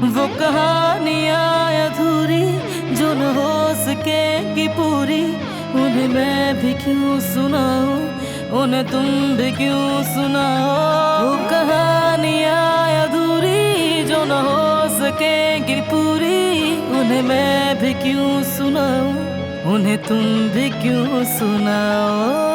वो कहानियाँ अधूरी जो न हो सकेगी पूरी, उन्हें मैं भी क्यों सुनाऊं, उन्हें तुम भी क्यों सुनाओ। वो कहानियाँ अधूरी जो न हो सकेगी पूरी, उन्हें मैं भी क्यों सुनाऊं, उन्हें तुम भी क्यों सुनाओ।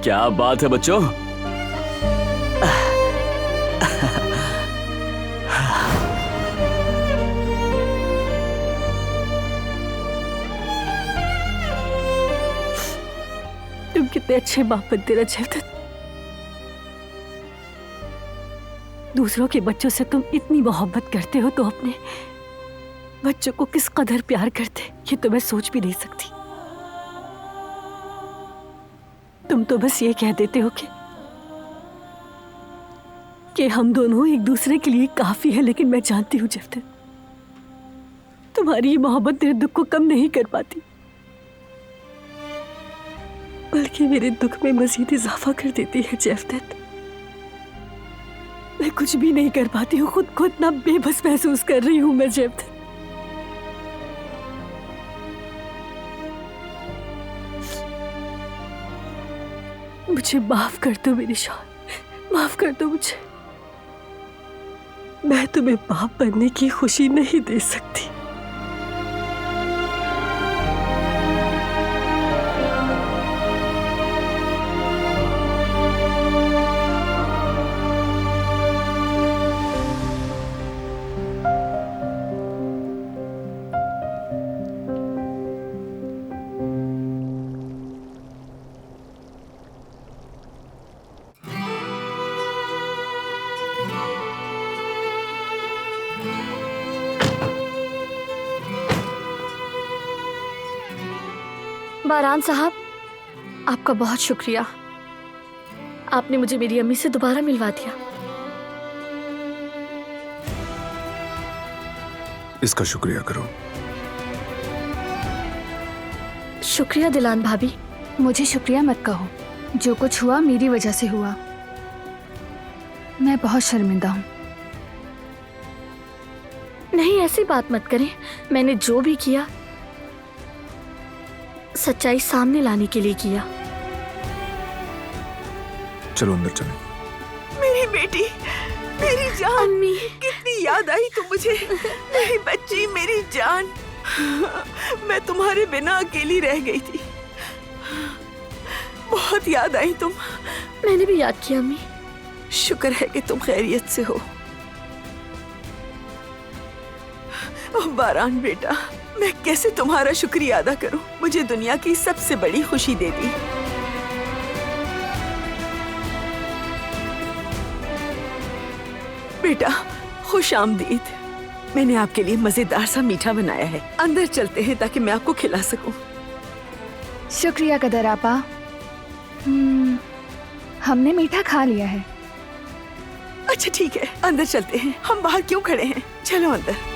क्या बात है बच्चों। तुम कितने अच्छे बाप बनते रहे जयवदत्त। दूसरों के बच्चों से तुम इतनी मोहब्बत करते हो तो अपने बच्चों को किस कदर प्यार करते, ये तो मैं सोच भी नहीं सकती। तुम तो बस ये कह देते हो कि हम दोनों एक दूसरे के लिए काफी है, लेकिन मैं जानती हूँ जयवदत्त, तुम्हारी ये मोहब्बत मेरे दुख को कम नहीं कर पाती, बल्कि मेरे दुख में मजीद इजाफा कर देती है जयवदत्त। मैं कुछ भी नहीं कर पाती हूँ, खुद को इतना बेबस महसूस कर रही हूँ मैं जयवदत्त। मुझे माफ कर दो मेरी शान, माफ कर दो मुझे। मैं तुम्हें बाप बनने की खुशी नहीं दे सकती। बारान साहब, आपका बहुत शुक्रिया। आपने मुझे मेरी अम्मी से दोबारा मिलवा दिया। इसका शुक्रिया करो। शुक्रिया दिलान भाभी। मुझे शुक्रिया मत कहो, जो कुछ हुआ मेरी वजह से हुआ। मैं बहुत शर्मिंदा हूँ। नहीं, ऐसी बात मत करें। मैंने जो भी किया सच्चाई सामने लाने के लिए किया। चलो अंदर चलें। मेरी बेटी, मेरी जान, अम्मी कितनी याद आई तुम मुझे, मेरी बच्ची, मेरी जान। मैं तुम्हारे बिना अकेली रह गई थी, बहुत याद आई तुम। मैंने भी याद किया अम्मी। शुक्र है कि तुम खैरियत से हो। ओह बारान बेटा, मैं कैसे तुम्हारा शुक्रिया अदा करूं, मुझे दुनिया की सबसे बड़ी खुशी दे दी। बेटा खुश आमदीद। मैंने आपके लिए मजेदार सा मीठा बनाया है, अंदर चलते हैं ताकि मैं आपको खिला सकूं। शुक्रिया कदर आपा। हमने मीठा खा लिया है। अच्छा ठीक है, अंदर चलते हैं, हम बाहर क्यों खड़े हैं, चलो अंदर।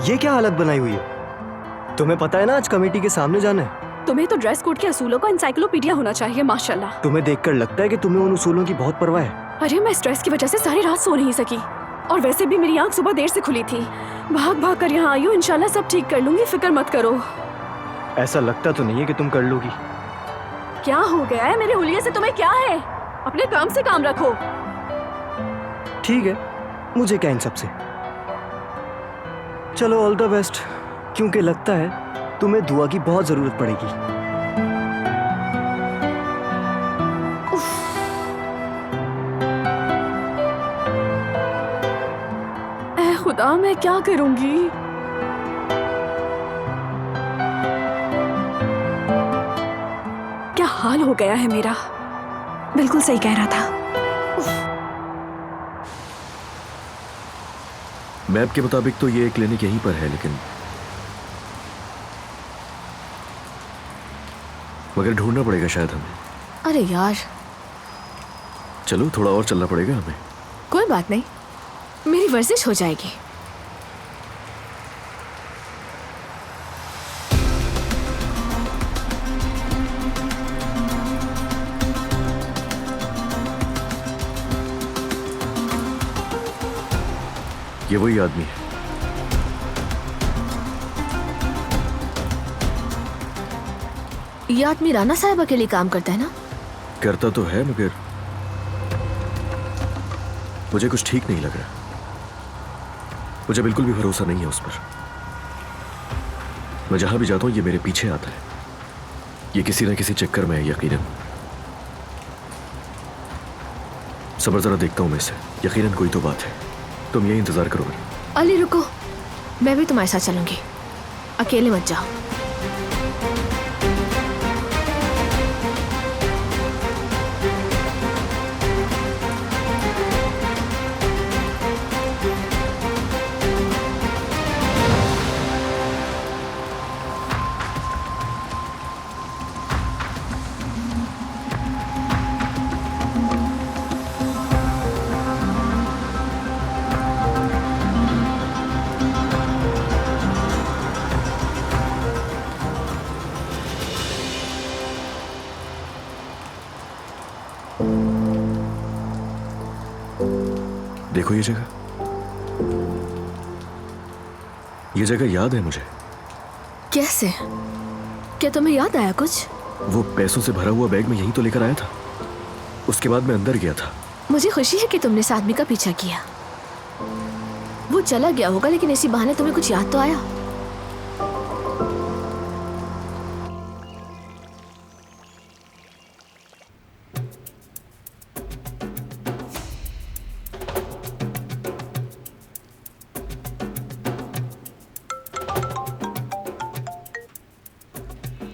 ये क्या हालत बनाई हुई है? तुम्हें पता है ना आज कमेटी के सामने जाना है। तुम्हें तो ड्रेस कोड के असूलों का एनसाइक्लोपीडिया होना चाहिए माशाल्लाह। तुम्हें देखकर लगता है कि तुम्हें उन उसूलों की बहुत परवाह है। अरे मैं स्ट्रेस की वजह से सारी रात सो नहीं सकी, और वैसे भी मेरी आंख सुबह देर से खुली थी। भाग भाग कर यहाँ आई हूँ, इंशाल्लाह सब ठीक कर लूंगी, फिक्र मत करो। ऐसा लगता तो नहीं है कि तुम कर लोगी। क्या हो गया है मेरे हुलिये से? तुम्हें क्या है? अपने काम से काम रखो। ठीक है, मुझे क्या इन सबसे। चलो ऑल द बेस्ट, क्योंकि लगता है तुम्हें दुआ की बहुत जरूरत पड़ेगी। ऐ खुदा, मैं क्या करूंगी? क्या हाल हो गया है मेरा? बिल्कुल सही कह रहा था। मैप के मुताबिक तो ये क्लिनिक यहीं पर है, लेकिन मगर ढूंढना पड़ेगा शायद हमें। अरे यार, चलो थोड़ा और चलना पड़ेगा हमें। कोई बात नहीं, मेरी वर्जिश हो जाएगी। ये वही आदमी है। ये आदमी राना साहिबा के लिए काम करता है ना? करता तो है, मगर मुझे कुछ ठीक नहीं लग रहा। मुझे बिल्कुल भी भरोसा नहीं है उस पर। मैं जहां भी जाता हूं ये मेरे पीछे आता है। ये किसी न किसी चक्कर में है यकीनन। सबर जरा देखता हूं मैं इसे, यकीनन कोई तो बात है। तुम यही इंतजार करो मेरा। अली रुको, मैं भी तुम्हारे साथ चलूंगी, अकेले मत जाओ। देखो ये जगह याद है मुझे। कैसे? क्या तुम्हें याद आया कुछ? वो पैसों से भरा हुआ बैग मैं यहीं तो लेकर आया था। उसके बाद मैं अंदर गया था। मुझे खुशी है कि तुमने इस आदमी का पीछा किया। वो चला गया होगा, लेकिन इसी बहाने तुम्हें कुछ याद तो आया।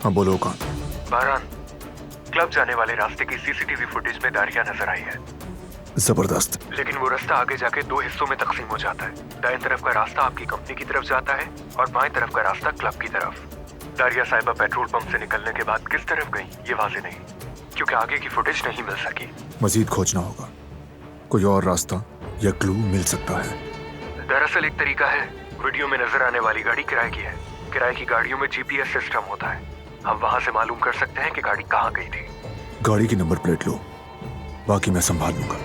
हाँ बोलो कौन? बारान, क्लब जाने वाले रास्ते की सीसीटीवी फुटेज में दारिया नजर आई है। जबरदस्त। लेकिन वो रास्ता आगे जाके दो हिस्सों में तकसीम हो जाता है। दाएं तरफ का रास्ता आपकी कंपनी की तरफ जाता है और बाएं तरफ का रास्ता क्लब की तरफ। दारिया साहिबा पेट्रोल पंप से निकलने के बाद किस तरफ गई ये वाज़ेह नहीं, क्योंकि आगे की फुटेज नहीं मिल सकी। मजीद खोजना होगा। कोई और रास्ता या क्लू मिल सकता है? दरअसल एक तरीका है, वीडियो में नजर आने वाली गाड़ी किराए की है। किराए की गाड़ियों में जीपीएस सिस्टम होता है। हम वहां से मालूम कर सकते हैं कि गाड़ी कहाँ गई थी। गाड़ी की नंबर प्लेट लो, बाकी मैं संभाल लूंगा।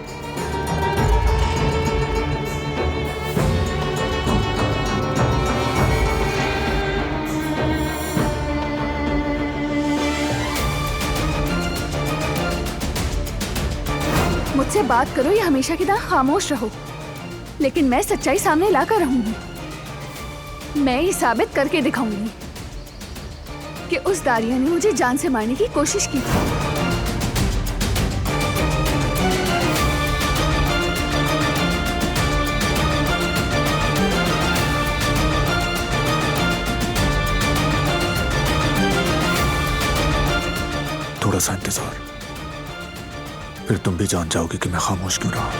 मुझसे बात करो या हमेशा की तरह खामोश रहो, लेकिन मैं सच्चाई सामने लाकर रहूंगी। मैं ये साबित करके दिखाऊंगी कि उस दारिया ने मुझे जान से मारने की कोशिश की थी। थोड़ा सा इंतजार, फिर तुम भी जान जाओगे कि मैं खामोश क्यों रहा।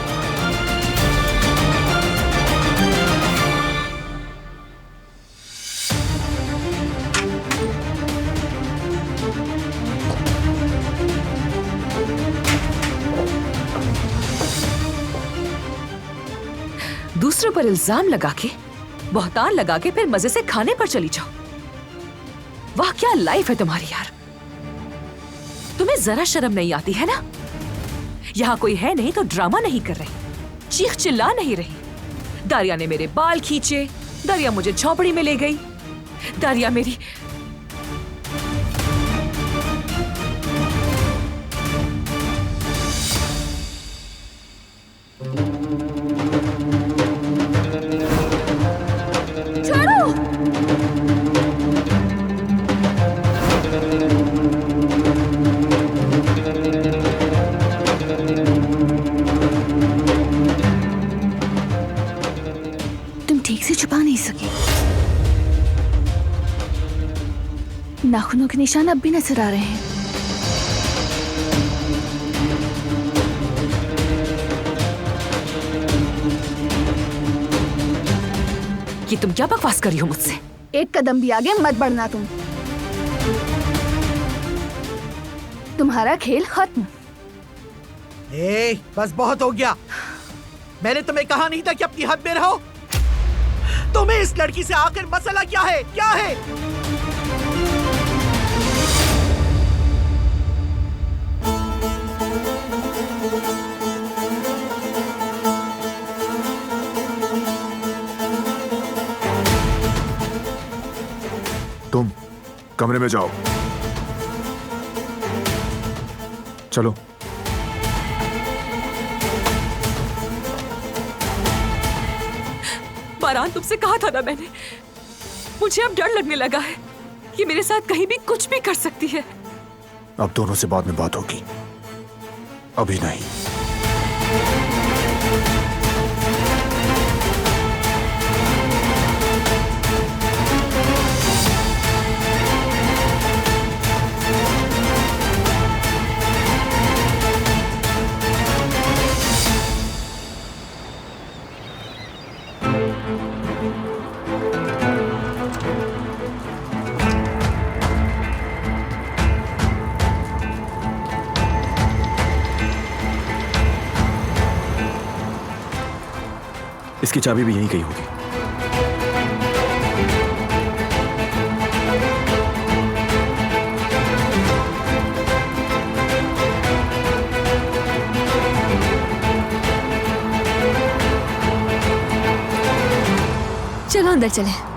दूसरों पर इल्जाम लगा के, बहतान लगा के फिर मजे से खाने पर चली जाओ। वाह क्या लाइफ है तुम्हारी यार। तुम्हें जरा शर्म नहीं आती है ना? यहाँ कोई है नहीं तो ड्रामा नहीं कर रही, चीख चिल्ला नहीं रही। दारिया ने मेरे बाल खींचे, दारिया मुझे झोपड़ी में ले गई, दारिया मेरी नाखूनों के निशान अब भी नजर आ रहे हैं। ये तुम क्या बकवास कर रही हो मुझसे? एक कदम भी आगे मत बढ़ना तुम। तुम्हारा खेल खत्म। बस बहुत हो गया। मैंने तुम्हें कहा नहीं था कि अपनी हद में रहो। तुम्हें इस लड़की से आखिर मसला क्या है? क्या है? तुम कमरे में जाओ। चलो। बारान, तुमसे कहा था ना मैंने, मुझे अब डर लगने लगा है कि मेरे साथ कहीं भी कुछ भी कर सकती है। अब दोनों से बाद में बात होगी, अभी नहीं। इसकी चाबी भी यहीं कहीं होगी। चलो अंदर चले।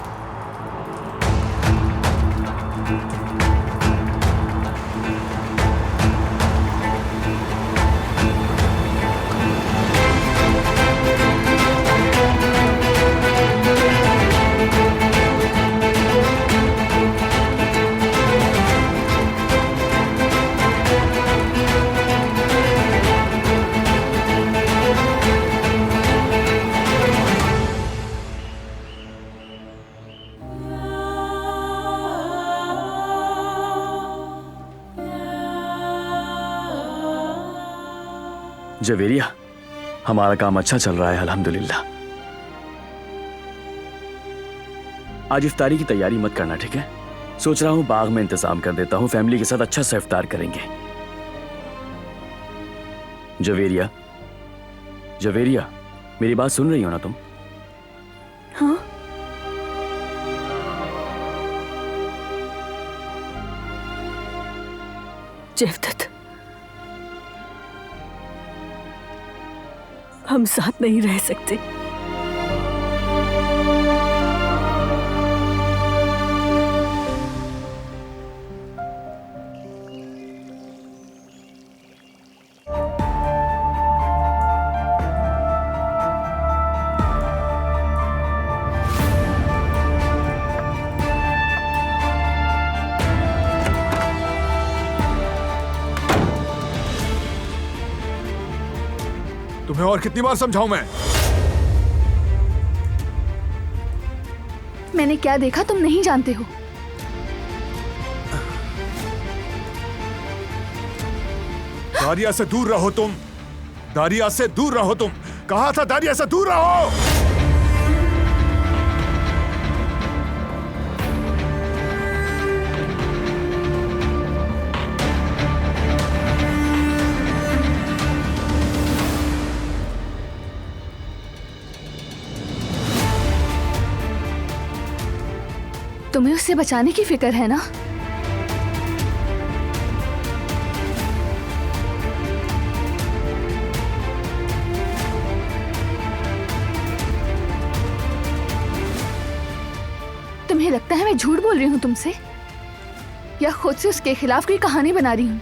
जवेरिया, हमारा काम अच्छा चल रहा है अल्हम्दुलिल्लाह। आज इफ्तारी की तैयारी मत करना, ठीक है? सोच रहा हूं बाग में इंतजाम कर देता हूं, फैमिली के साथ अच्छा सा इफ्तार करेंगे। जवेरिया, जवेरिया, मेरी बात सुन रही हो ना तुम? हाँ? जेवदत, हम साथ नहीं रह सकते। तुम्हें और कितनी बार समझाऊं मैं? मैंने क्या देखा तुम नहीं जानते हो। दारिया से दूर रहो तुम। दारिया से दूर रहो तुम। कहा था दारिया से दूर रहो। तुम्हें उससे बचाने की फिक्र है ना? तुम्हें लगता है मैं झूठ बोल रही हूं तुमसे, या खुद से उसके खिलाफ कोई कहानी बना रही हूं?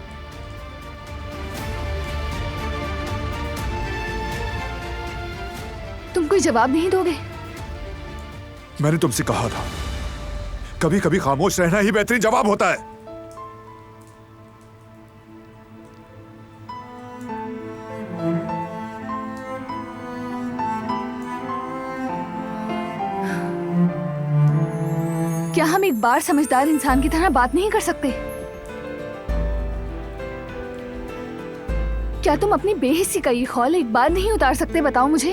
तुम कोई जवाब नहीं दोगे? मैंने तुमसे कहा था, कभी कभी खामोश रहना ही बेहतरीन जवाब होता है। क्या हम एक बार समझदार इंसान की तरह बात नहीं कर सकते? क्या तुम अपनी बेहिस्सी का ये खौल एक बार नहीं उतार सकते? बताओ मुझे।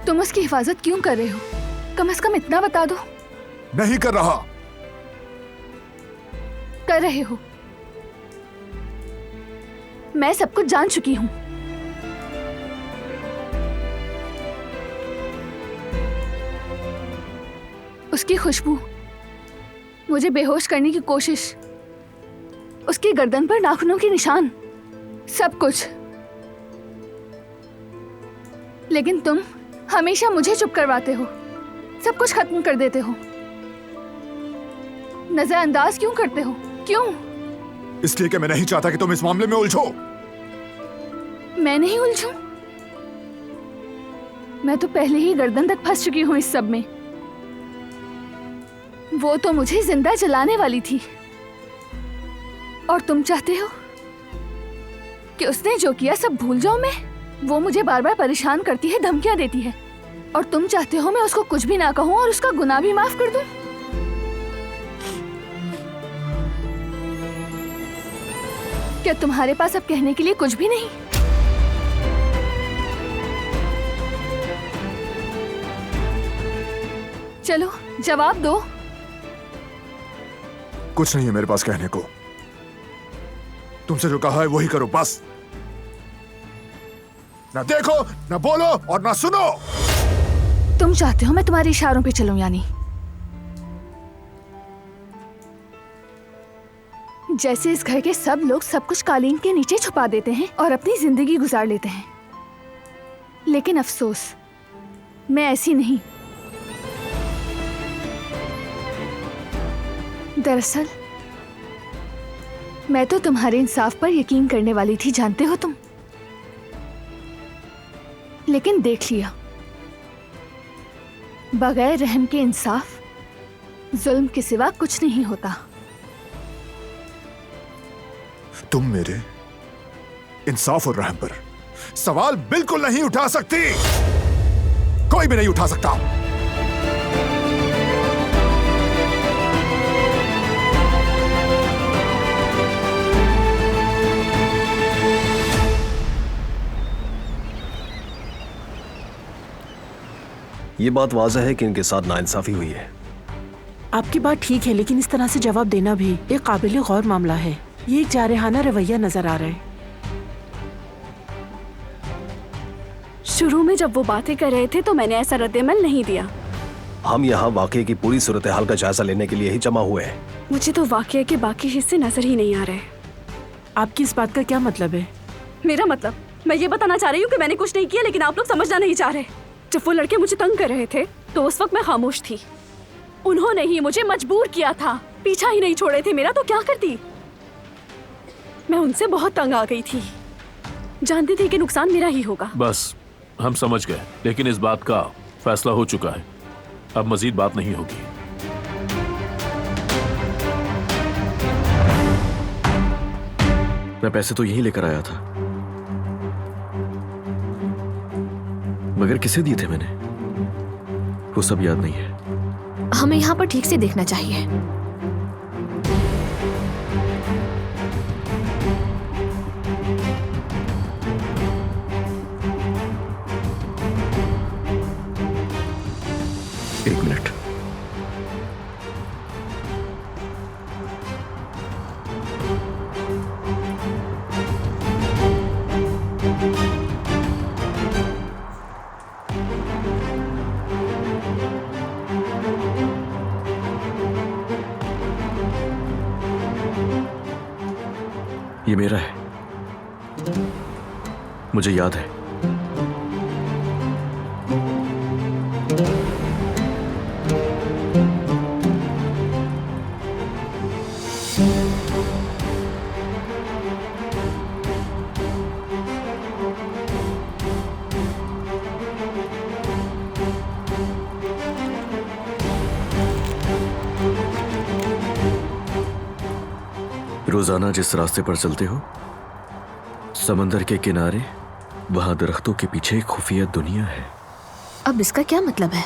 तुम उसकी हिफाजत क्यों कर रहे हो? कम से कम इतना बता दो। नहीं कर रहा। कर रहे हो। मैं सब कुछ जान चुकी हूं। उसकी खुशबू, मुझे बेहोश करने की कोशिश, उसकी गर्दन पर नाखूनों के निशान, सब कुछ। लेकिन तुम हमेशा मुझे चुप करवाते हो, सब कुछ खत्म कर देते हो। नजरअंदाज क्यों करते हो? क्यों? इसलिए कि मैं नहीं चाहता कि तुम इस मामले में उलझो। मैं नहीं उलझूं। मैं तो पहले ही गर्दन तक फंस चुकी हूं इस सब में। वो तो मुझे जिंदा जलाने वाली थी, और तुम चाहते हो कि उसने जो किया सब भूल जाऊं मैं? वो मुझे बार बार परेशान करती है, धमकियां देती है, और तुम चाहते हो मैं उसको कुछ भी ना कहूं और उसका गुनाह भी माफ कर दूं? क्या तुम्हारे पास अब कहने के लिए कुछ भी नहीं? चलो जवाब दो। कुछ नहीं है मेरे पास कहने को। तुमसे जो कहा है वही करो बस। ना देखो, ना बोलो और ना सुनो। तुम चाहते हो मैं तुम्हारे इशारों पे चलूं? यानी जैसे इस घर के सब लोग सब कुछ कालीन के नीचे छुपा देते हैं और अपनी जिंदगी गुजार लेते हैं। लेकिन अफसोस, मैं ऐसी नहीं। दरअसल मैं तो तुम्हारे इंसाफ पर यकीन करने वाली थी, जानते हो तुम। लेकिन देख लिया, बगैर रहम के इंसाफ जुल्म के सिवा कुछ नहीं होता। तुम मेरे इंसाफ और रहम पर सवाल बिल्कुल नहीं उठा सकती। कोई भी नहीं उठा सकता। ये बात वाज़ह है कि इनके साथ नाइंसाफी हुई है। आपकी बात ठीक है, लेकिन इस तरह से जवाब देना भी एक काबिल गौर मामला है। ये एक जारहाना रवैया नजर आ रहा है। शुरू में जब वो बातें कर रहे थे तो मैंने ऐसा रद्देमल नहीं दिया। हम यहाँ वाकये की पूरी सूरत हाल का जायजा लेने के लिए ही जमा हुए हैं। मुझे तो वाकये के बाकी हिस्से नजर ही नहीं आ रहे। आपकी इस बात का क्या मतलब है? मेरा मतलब, मैं ये बताना चाह रही हूँ कि मैंने कुछ नहीं किया, लेकिन आप लोग समझना नहीं चाह रहे। जब वो लड़के मुझे तंग कर रहे थे तो उस वक्त मैं खामोश थी। उन्होंने ही मुझे मजबूर किया था, पीछा ही नहीं छोड़े थे मेरा, तो क्या करती। मैं उनसे बहुत तंग आ गई थी, जानती थी कि नुकसान मेरा ही होगा। बस हम समझ गए, लेकिन इस बात का फैसला हो चुका है। अब मजीद बात नहीं होगी। मैं पैसे तो यहीं लेकर आया था, मगर किसे दिए थे मैंने वो सब याद नहीं है। हमें यहाँ पर ठीक से देखना चाहिए। एक मिनट। ये मेरा है, मुझे याद है। रोजाना जिस रास्ते पर चलते हो समंदर के किनारे वहां दरख्तों के पीछे एक खुफिया दुनिया है। अब इसका क्या मतलब है?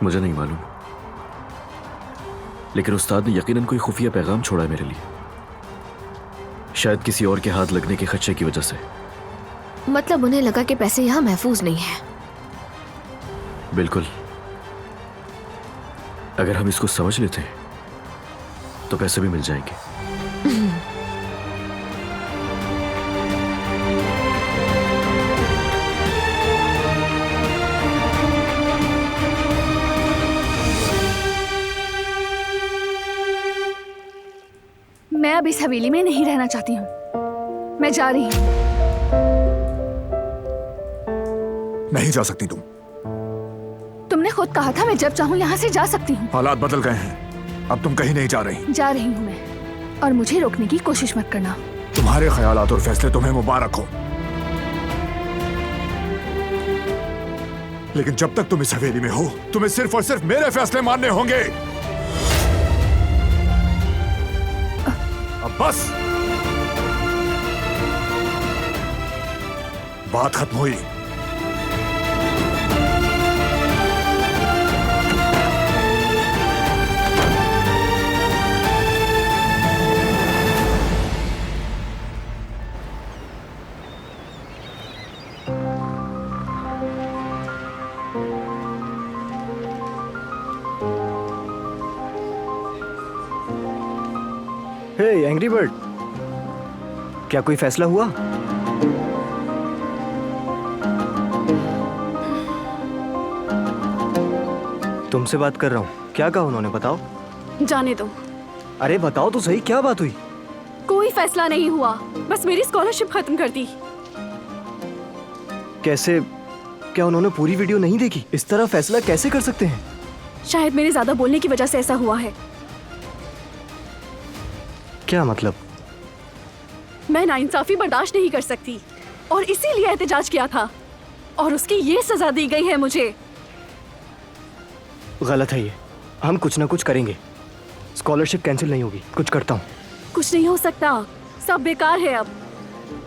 मुझे नहीं मालूम, लेकिन उस्ताद ने यकीनन कोई खुफिया पैगाम छोड़ा है मेरे लिए, शायद किसी और के हाथ लगने के खदशे की वजह से। मतलब उन्हें लगा कि पैसे यहाँ महफूज नहीं है। बिल्कुल, अगर हम इसको समझ लेते हैं तो पैसे भी मिल जाएंगे। मैं अब इस हवेली में नहीं रहना चाहती हूँ। मैं जा रही हूँ। नहीं जा सकती तुम। तुमने खुद कहा था मैं जब चाहूँ यहाँ से जा सकती हूँ। हालात बदल गए हैं, अब तुम कहीं नहीं जा रही। जा रही हूँ मैं, और मुझे रोकने की कोशिश मत करना। तुम्हारे ख्यालात और फैसले तुम्हें मुबारक हो, लेकिन जब तक तुम इस हवेली में हो तुम्हें सिर्फ और सिर्फ मेरे फैसले मानने होंगे। अब बस, बात खत्म हुई। हे एंग्री बर्ड, क्या कोई फैसला हुआ? तुमसे बात कर रहा हूँ। क्या कहा उन्होंने, बताओ। जाने दो। अरे बताओ तो सही, क्या बात हुई? कोई फैसला नहीं हुआ, बस मेरी स्कॉलरशिप खत्म कर दी। कैसे? क्या उन्होंने पूरी वीडियो नहीं देखी? इस तरह फैसला कैसे कर सकते हैं? शायद मेरे ज्यादा बोलने की वजह से ऐसा हुआ है। क्या मतलब? मैं नाइंसाफी बर्दाश्त नहीं कर सकती और इसीलिए एहतजाज किया था, और उसकी ये सजा दी गई है मुझे। गलत है ये। हम कुछ ना कुछ करेंगे। स्कॉलरशिप कैंसिल नहीं होगी। कुछ करता हूँ। कुछ नहीं हो सकता, सब बेकार है अब।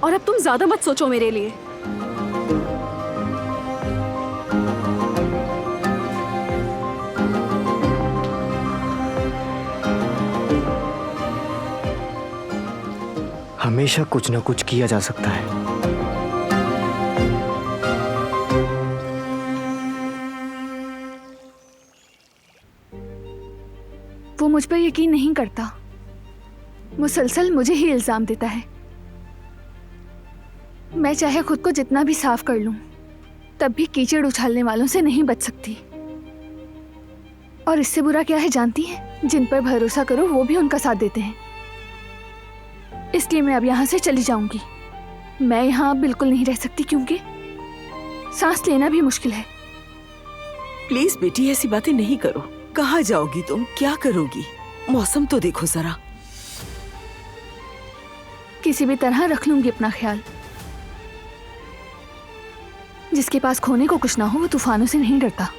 और अब तुम ज्यादा मत सोचो मेरे लिए। हमेशा कुछ ना कुछ किया जा सकता है। वो मुझ पर यकीन नहीं करता, मुसलसल मुझे ही इल्जाम देता है। मैं चाहे खुद को जितना भी साफ कर लूं, तब भी कीचड़ उछालने वालों से नहीं बच सकती। और इससे बुरा क्या है जानती हैं? जिन पर भरोसा करो वो भी उनका साथ देते हैं। इसलिए मैं अब यहाँ से चली जाऊंगी। मैं यहाँ बिल्कुल नहीं रह सकती, क्योंकि सांस लेना भी मुश्किल है। प्लीज बेटी, ऐसी बातें नहीं करो। कहाँ जाओगी तुम, क्या करोगी? मौसम तो देखो जरा। किसी भी तरह रख लूंगी अपना ख्याल। जिसके पास खोने को कुछ ना हो वो तूफानों से नहीं डरता।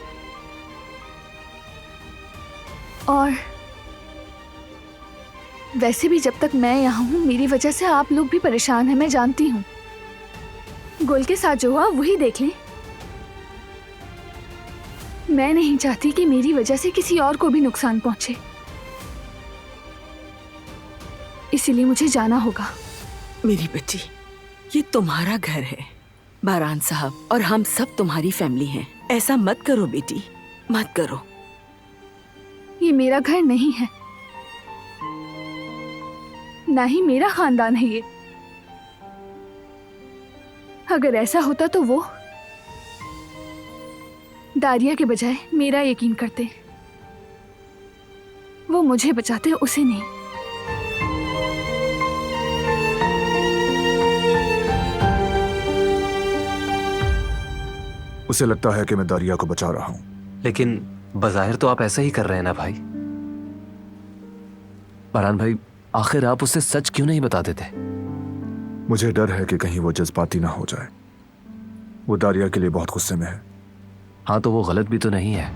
और वैसे भी जब तक मैं यहाँ हूँ मेरी वजह से आप लोग भी परेशान हैं, मैं जानती हूँ। गुल के साथ जो हुआ वही देख लें। मैं नहीं चाहती कि मेरी वजह से किसी और को भी नुकसान पहुंचे, इसीलिए मुझे जाना होगा। मेरी बेटी, ये तुम्हारा घर है, बारान साहब और हम सब तुम्हारी फैमिली हैं। ऐसा मत करो बेटी, मत करो। ये मेरा घर नहीं है, ना ही मेरा खानदान है ये। अगर ऐसा होता तो वो दारिया के बजाय मेरा यकीन करते। वो मुझे बचाते, उसे नहीं। उसे लगता है कि मैं दारिया को बचा रहा हूं, लेकिन बज़ाहिर तो आप ऐसा ही कर रहे हैं ना भाई। फरहान भाई, आखिर आप उसे सच क्यों नहीं बता देते? मुझे डर है कि कहीं वो जज्बाती ना हो जाए। वो दारिया के लिए बहुत गुस्से में है। हाँ, तो वो गलत भी तो नहीं है।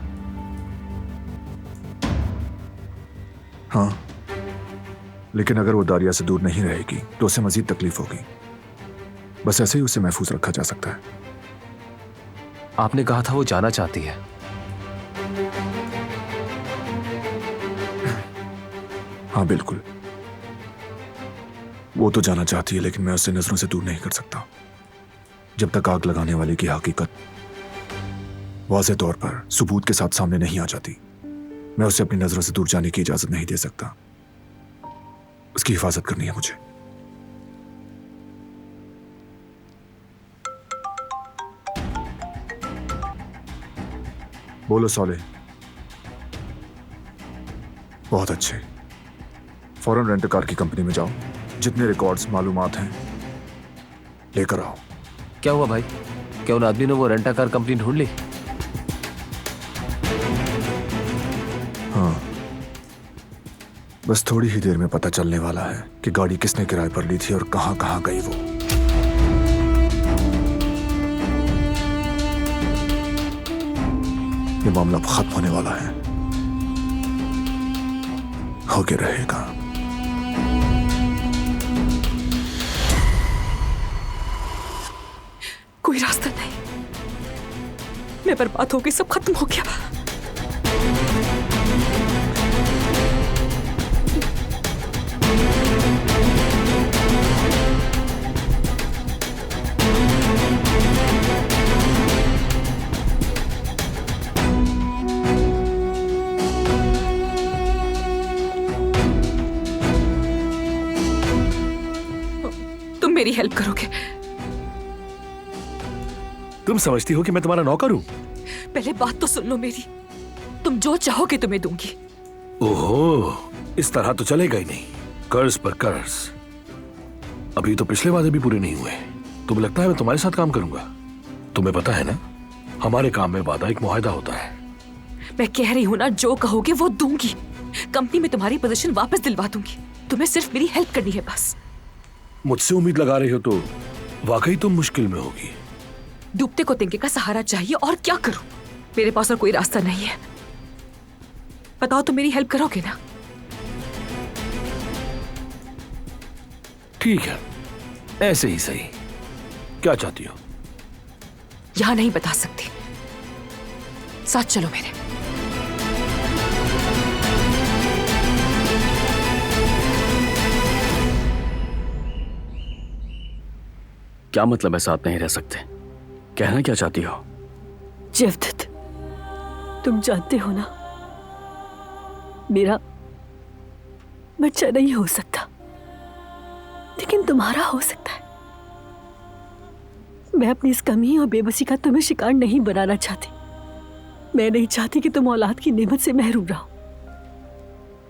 हाँ, लेकिन अगर वो दारिया से दूर नहीं रहेगी तो उसे मजीद तकलीफ होगी। बस ऐसे ही उसे महफूज रखा जा सकता है। आपने कहा था वो जाना चाहती है। हाँ बिल्कुल, वो तो जाना चाहती है, लेकिन मैं उसे नजरों से दूर नहीं कर सकता जब तक आग लगाने वाले की हकीकत वाज़ेह तौर पर सबूत के साथ सामने नहीं आ जाती। मैं उसे अपनी नजरों से दूर जाने की इजाजत नहीं दे सकता। उसकी हिफाजत करनी है मुझे। बोलो सॉले। बहुत अच्छे, फौरन रेंट कार की कंपनी में जाओ, जितने रिकॉर्ड्स मालूमात हैं लेकर आओ। क्या हुआ भाई? क्या उन आदमी ने वो रेंटा कार कंपनी ढूंढ ली? हाँ, बस थोड़ी ही देर में पता चलने वाला है कि गाड़ी किसने किराए पर ली थी और कहां कहां गई वो। ये मामला अब खत्म होने वाला है, होके रहेगा। कोई रास्ता नहीं, मैं बर्बाद हो गई, सब खत्म हो गया। तुम मेरी हेल्प करोगे? तुम समझती हो कि मैं तुम्हारा नौकर हूं? पहले बात तो सुन लो मेरी। तुम जो चाहोगे तुम्हें दूंगी। ओहो, इस तरह तो चलेगा ही नहीं। कर्ज पर कर्ज। अभी तो पिछले वादे भी पूरे नहीं हुए। तुम्हें लगता है मैं तुम्हारे साथ काम करूंगा? तुम्हें पता है ना, हमारे काम में वादा एक मुआहदा होता है। मैं कह रही हूं ना, जो कहोगे वो दूंगी। कंपनी में तुम्हारी पोजीशन वापस दिलवा दूंगी। तुम्हें सिर्फ मेरी हेल्प करनी है बस। मुझसे उम्मीद लगा रही हो तो वाकई तुम मुश्किल में होगी। डूबते को तिनके का सहारा चाहिए, और क्या करूं? मेरे पास और कोई रास्ता नहीं है। बताओ, तुम मेरी हेल्प करोगे ना? ठीक है, ऐसे ही सही। क्या चाहती हो? यहां नहीं बता सकती। साथ चलो मेरे। क्या मतलब है साथ नहीं रह सकते? कहना क्या चाहती हो? जवदत, तुम जानते हो ना, मेरा बच्चा नहीं हो सकता, लेकिन तुम्हारा हो सकता है। मैं अपनी इस कमी और बेबसी का तुम्हें शिकार नहीं बनाना चाहती। मैं नहीं चाहती कि तुम औलाद की नेमत से महरूम रहो।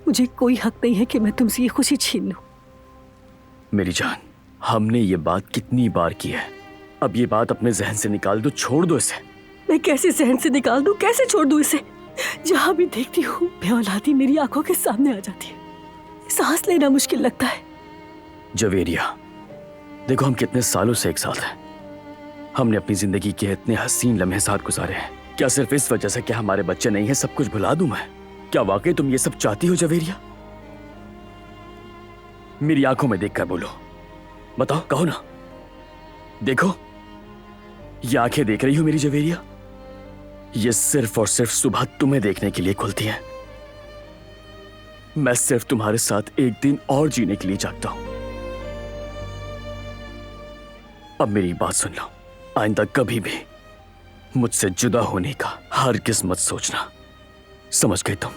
मुझे कोई हक नहीं है कि मैं तुमसे ये खुशी छीन लूं। मेरी जान, हमने ये बात कितनी बार की है। अब ये बात अपने जहन से निकाल दो, छोड़ दो इसे। मैं कैसे जहन से निकाल दूं, कैसे छोड़ दूं इसे? जहां भी देखती हूँ बेऔलादी मेरी आंखों के सामने आ जाती है। सांस लेना मुश्किल लगता है। जवेरिया, देखो हम कितने सालों से एक साथ हैं। हमने अपनी जिंदगी के इतने हसीन लम्हे साथ गुजारे हैं। क्या सिर्फ इस वजह से कि हमारे बच्चे नहीं है सब कुछ भुला दूं मैं? क्या वाकई तुम ये सब चाहती हो जवेरिया? मेरी आंखों में देखकर बोलो, बताओ, कहो ना। देखो, ये आंखें देख रही हो मेरी जवेरिया? ये सिर्फ और सिर्फ सुबह तुम्हें देखने के लिए खुलती हैं। मैं सिर्फ तुम्हारे साथ एक दिन और जीने के लिए जागता हूं। अब मेरी बात सुन लो, आइंदा कभी भी मुझसे जुदा होने का हरगिज़ मत सोचना। समझ गए तुम?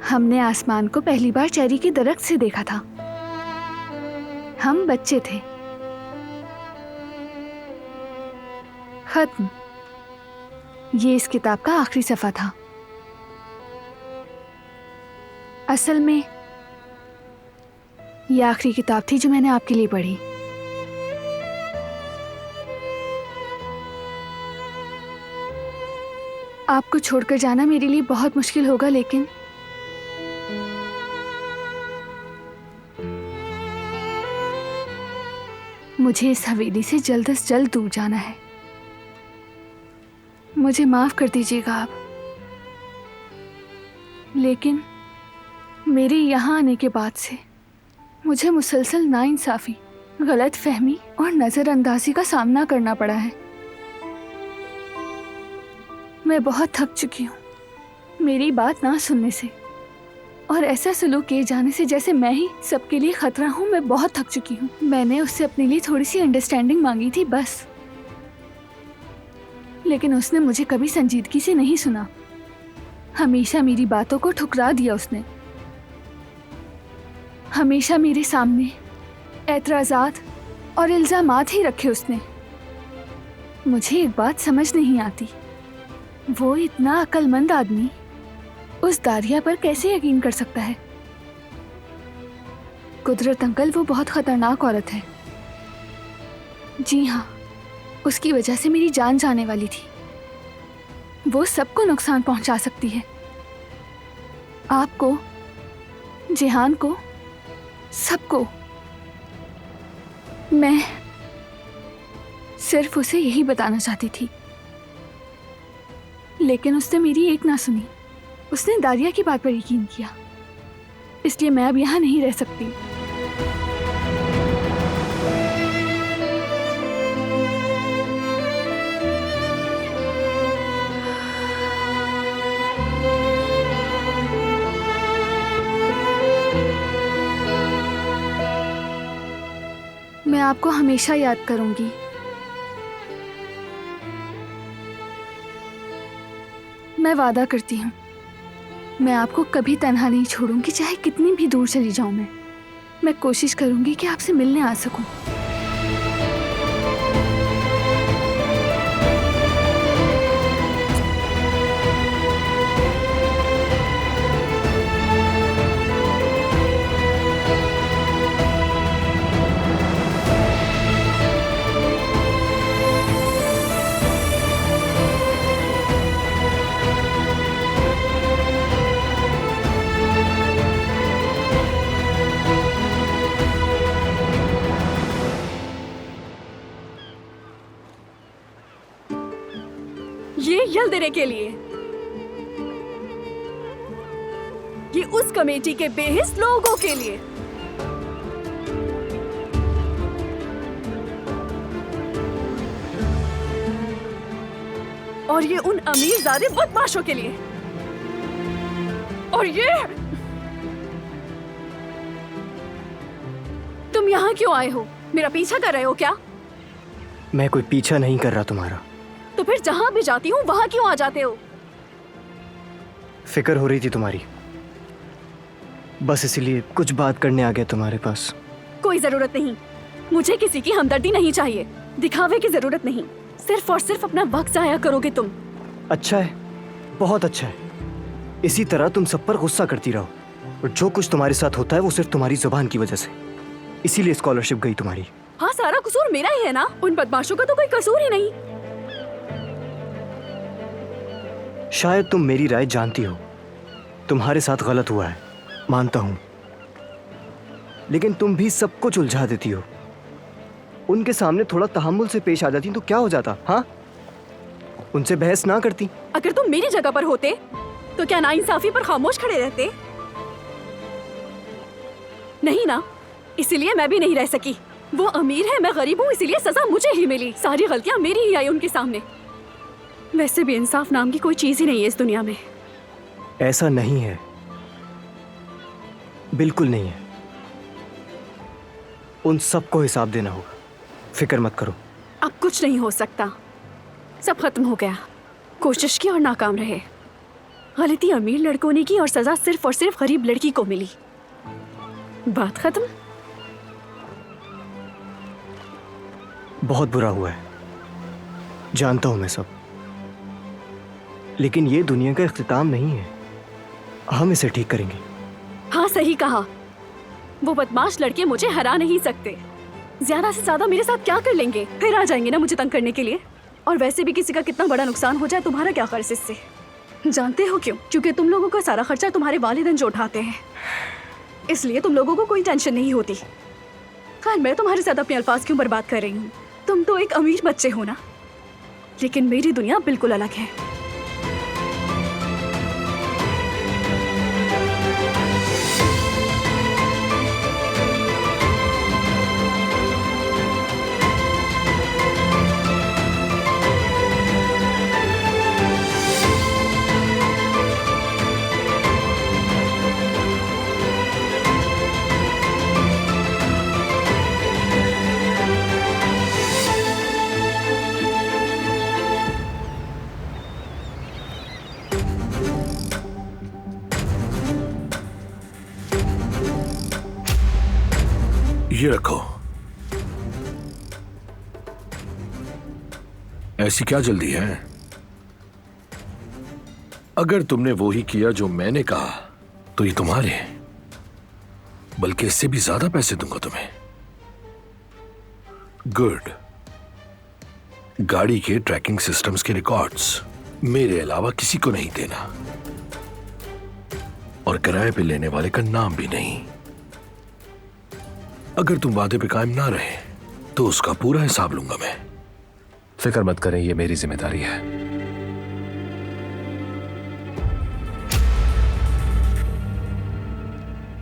हमने आसमान को पहली बार चेरी के दरख्त से देखा था। हम बच्चे थे। खत्म। ये इस किताब का आखिरी सफा था। असल में ये आखिरी किताब थी जो मैंने आपके लिए पढ़ी। आपको छोड़कर जाना मेरे लिए बहुत मुश्किल होगा, लेकिन मुझे इस हवेली से जल्द से जल्द दूर जाना है। मुझे माफ कर दीजिएगा आप, लेकिन मेरे यहाँ आने के बाद से मुझे मुसलसल नाइंसाफी, गलत फहमी और नज़रअंदाजी का सामना करना पड़ा है। मैं बहुत थक चुकी हूँ मेरी बात ना सुनने से और ऐसा सलूक किए जाने से जैसे मैं ही सबके लिए खतरा हूँ। मैं बहुत थक चुकी हूँ। मैंने उससे अपने लिए थोड़ी सी अंडरस्टैंडिंग मांगी थी बस, लेकिन उसने मुझे कभी संजीदगी से नहीं सुना। हमेशा मेरी बातों को ठुकरा दिया उसने। हमेशा मेरे सामने एतराज़ात और इल्ज़ामात ही रखे उसने। मुझे एक बात समझ नहीं आती, वो इतना अक्लमंद आदमी उस दारिया पर कैसे यकीन कर सकता है? कुदरत अंकल, वो बहुत खतरनाक औरत है। जी हाँ, उसकी वजह से मेरी जान जाने वाली थी। वो सबको नुकसान पहुंचा सकती है, आपको, जिहान को, सबको। मैं सिर्फ उसे यही बताना चाहती थी, लेकिन उसने मेरी एक ना सुनी। उसने दारिया की बात पर यकीन किया, इसलिए मैं अब यहाँ नहीं रह सकती। मैं आपको हमेशा याद करूंगी। मैं वादा करती हूँ, मैं आपको कभी तन्हा नहीं छोड़ूंगी, चाहे कितनी भी दूर चली जाऊं। मैं कोशिश करूंगी कि आपसे मिलने आ सकूं। ये यल्दिरे के लिए, ये उस कमेटी के बेहिस लोगों के लिए, और ये उन अमीरजादे बदमाशों के लिए, और ये तुम यहाँ क्यों आए हो? मेरा पीछा कर रहे हो क्या? मैं कोई पीछा नहीं कर रहा तुम्हारा। तो फिर जहां भी जाती हूँ वहां क्यों आ जाते हो? फिक्र हो रही थी तुम्हारी, बस इसीलिए कुछ बात करने आ गया तुम्हारे पास। कोई जरूरत नहीं, मुझे किसी की हमदर्दी नहीं चाहिए, दिखावे की जरूरत नहीं। सिर्फ और सिर्फ अपना वक्त जाया करोगे तुम। अच्छा है, बहुत अच्छा है। इसी तरह तुम सब पर गुस्सा करती रहो, और जो कुछ तुम्हारे साथ होता है वो सिर्फ तुम्हारी जुबान की वजह से। इसीलिए स्कॉलरशिप गई तुम्हारी। हाँ, सारा कसूर मेरा ही है ना, उन बदमाशों का तो कोई कसूर ही नहीं। शायद तुम मेरी राय जानती हो, तुम्हारे साथ गलत हुआ है, मानता हूं, लेकिन तुम भी सब कुछ उलझा देती हो। उनके सामने थोड़ा तहम्मुल से पेश आ जाती तो क्या हो जाता? हाँ, उनसे बहस ना करती। अगर तुम मेरी जगह पर होते तो क्या नाइंसाफी पर खामोश खड़े रहते? नहीं ना, इसीलिए मैं भी नहीं रह सकी। वो अमीर है, मैं गरीब हूँ, इसीलिए सजा मुझे ही मिली। सारी गलतियां मेरी ही आई उनके सामने। वैसे भी इंसाफ नाम की कोई चीज ही नहीं है इस दुनिया में। ऐसा नहीं है, बिल्कुल नहीं है। उन सबको हिसाब देना होगा, फिक्र मत करो। अब कुछ नहीं हो सकता, सब खत्म हो गया। कोशिश की और नाकाम रहे। गलती अमीर लड़कों ने की और सजा सिर्फ और सिर्फ गरीब लड़की को मिली। बात खत्म। बहुत बुरा हुआ है, जानता हूं मैं सब, लेकिन ये दुनिया का इख्तिताम नहीं है। हम इसे ठीक करेंगे। हाँ, सही कहा। वो बदमाश लड़के मुझे हरा नहीं सकते। ज्यादा से ज्यादा मेरे साथ क्या कर लेंगे? फिर आ जाएंगे ना मुझे तंग करने के लिए। और वैसे भी किसी का कितना बड़ा नुकसान हो जाए तुम्हारा क्या कर्ज इससे? जानते हो क्यों? क्योंकि तुम लोगों का सारा खर्चा तुम्हारे वालिदैन जो उठाते हैं, इसलिए तुम लोगों को कोई टेंशन नहीं होती। खैर, मैं तुम्हारे साथ अपने अल्फाज क्यों बर्बाद कर रही हूँ? तुम तो एक अमीर बच्चे हो ना, लेकिन मेरी दुनिया बिल्कुल अलग है। ये रखो। ऐसी क्या जल्दी है? अगर तुमने वो ही किया जो मैंने कहा तो ये तुम्हारे, बल्कि इससे भी ज्यादा पैसे दूंगा तुम्हें। गुड। गाड़ी के ट्रैकिंग सिस्टम्स के रिकॉर्ड्स मेरे अलावा किसी को नहीं देना, और किराए पे लेने वाले का नाम भी नहीं। अगर तुम वादे पे कायम ना रहे तो उसका पूरा हिसाब लूंगा मैं। फिक्र मत करें, ये मेरी जिम्मेदारी है।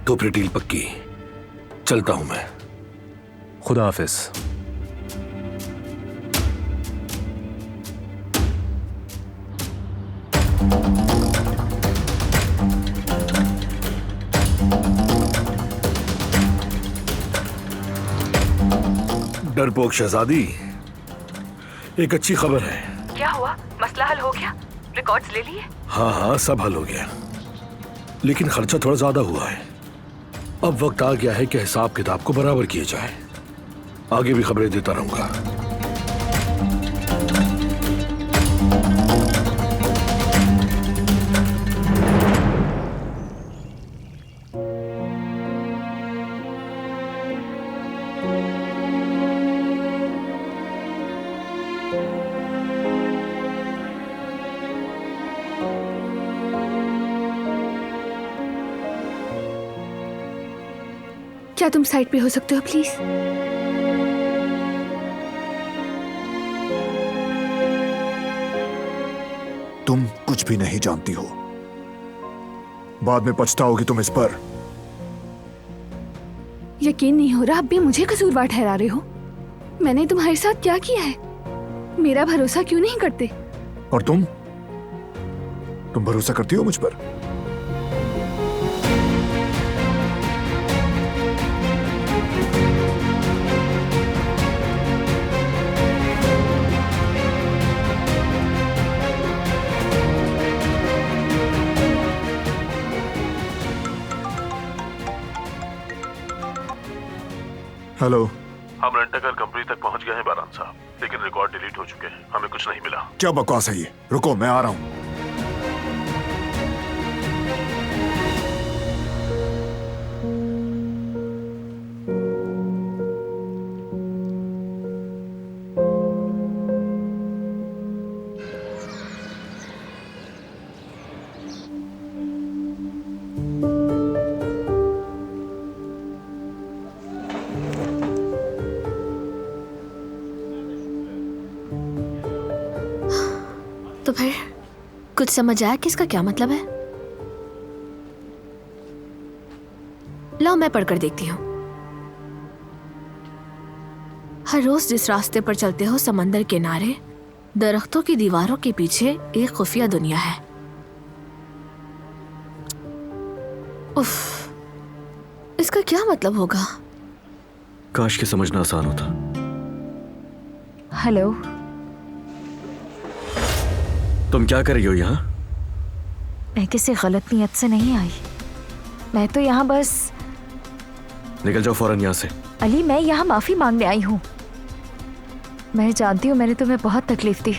तो फिर डील पक्की। चलता हूं मैं। खुदा हाफिज। डरपोक शहजादी, एक अच्छी खबर है। क्या हुआ? मसला हल हो गया? रिकॉर्ड्स ले लिए? हाँ हाँ, सब हल हो गया, लेकिन खर्चा थोड़ा ज्यादा हुआ है। अब वक्त आ गया है कि हिसाब किताब को बराबर किया जाए। आगे भी खबरें देता रहूंगा। क्या तुम साइड पे हो सकते हो प्लीज? तुम कुछ भी नहीं जानती हो, बाद में पछताओगी तुम इस पर। यकीन नहीं हो रहा अब भी मुझे कसूरवार ठहरा रहे हो। मैंने तुम्हारे साथ क्या किया है? मेरा भरोसा क्यों नहीं करते? और तुम भरोसा करती हो मुझ पर? हेलो। हम रेंटकर कंपनी तक पहुंच गए हैं बारान साहब, लेकिन रिकॉर्ड डिलीट हो चुके हैं। हमें कुछ नहीं मिला। क्या बकवास है ये? रुको, मैं आ रहा हूं। तो फिर कुछ समझ आया कि इसका क्या मतलब है? लो मैं पढ़कर देखती हूँ। हर रोज जिस रास्ते पर चलते हो, समंदर किनारे दरख्तों की दीवारों के पीछे एक खुफिया दुनिया है। उफ, इसका क्या मतलब होगा? काश के समझना आसान होता। हेलो। तुम क्या कर रही हो यहाँ? मैं किसी गलत नियत से नहीं आई। मैं तो यहाँ बस। निकल जाओ फौरन यहाँ से। अली, मैं यहाँ माफी मांगने आई हूँ। मैं जानती हूँ मैंने तुम्हें बहुत तकलीफ दी,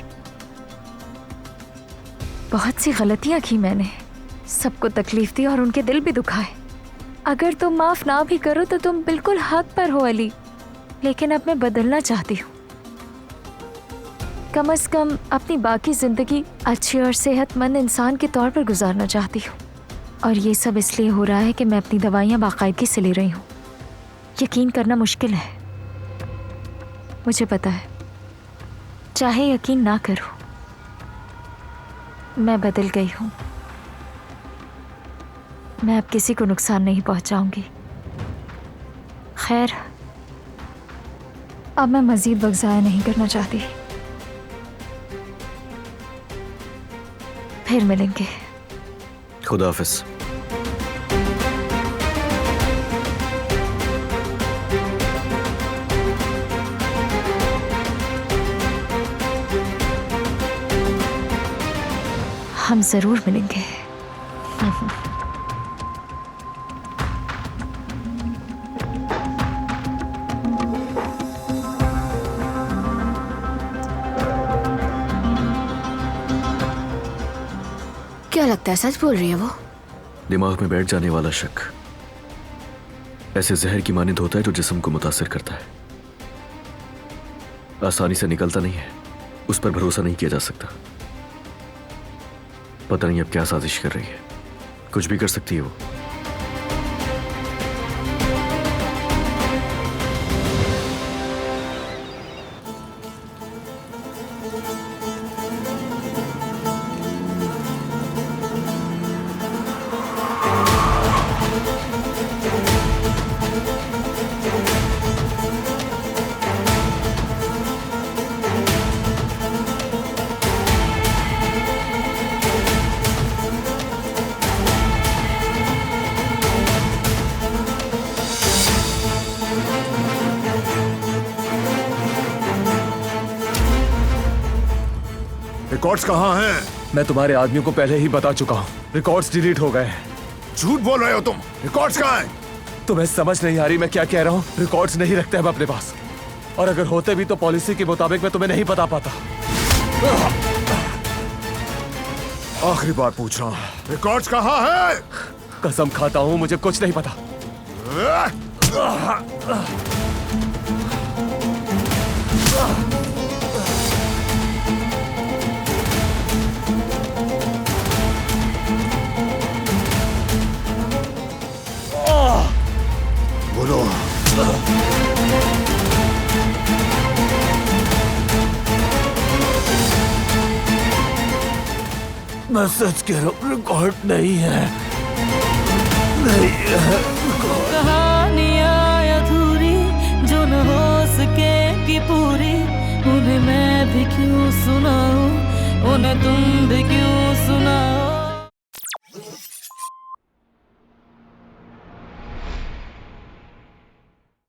बहुत सी गलतियाँ की मैंने, सबको तकलीफ दी और उनके दिल भी दुखाए। अगर तुम माफ ना भी करो तो तुम बिल्कुल हक पर हो अली, लेकिन अब मैं बदलना चाहती हूँ। कम से कम अपनी बाकी जिंदगी अच्छी और सेहतमंद इंसान के तौर पर गुजारना चाहती हूँ। और ये सब इसलिए हो रहा है कि मैं अपनी दवाइयाँ बाकायदगी से ले रही हूँ। यकीन करना मुश्किल है, मुझे पता है। चाहे यकीन ना करो, मैं बदल गई हूँ। मैं अब किसी को नुकसान नहीं पहुंचाऊंगी। खैर, अब मैं मजीद वक्त ज़ाया नहीं करना चाहती। फिर मिलेंगे। खुदा हाफिज। हम जरूर मिलेंगे। क्या लगता है सच बोल रही है वो? दिमाग में बैठ जाने वाला शक ऐसे जहर की मानिंद होता है जो जिस्म को मुतासिर करता है। आसानी से निकलता नहीं है, उस पर भरोसा नहीं किया जा सकता। पता नहीं अब क्या साजिश कर रही है, कुछ भी कर सकती है वो। रिकॉर्ड्स कहाँ हैं? मैं तुम्हारे आदमियों को पहले ही बता चुका हूँ, रिकॉर्ड्स डिलीट हो गए हैं। झूठ बोल रहे हो तुम। रिकॉर्ड्स कहाँ हैं? तुम्हें समझ नहीं आ रही मैं क्या कह रहा हूँ? रिकॉर्ड्स नहीं रखते हम अपने पास, और अगर होते भी तो पॉलिसी के मुताबिक मैं तुम्हें नहीं बता पाता। आखिरी बार पूछ रहा हूँ, रिकॉर्ड्स कहाँ हैं? कसम खाता हूँ मुझे कुछ नहीं पता। बोलो। मैं सच कह रहा हूँ, रिकॉर्ड नहीं है, नहीं है। कहानियाँ अधूरी जो न हो सकेगी पूरी, उन्हें मैं भी क्यों सुनाऊं, उन्हें तुम भी क्यों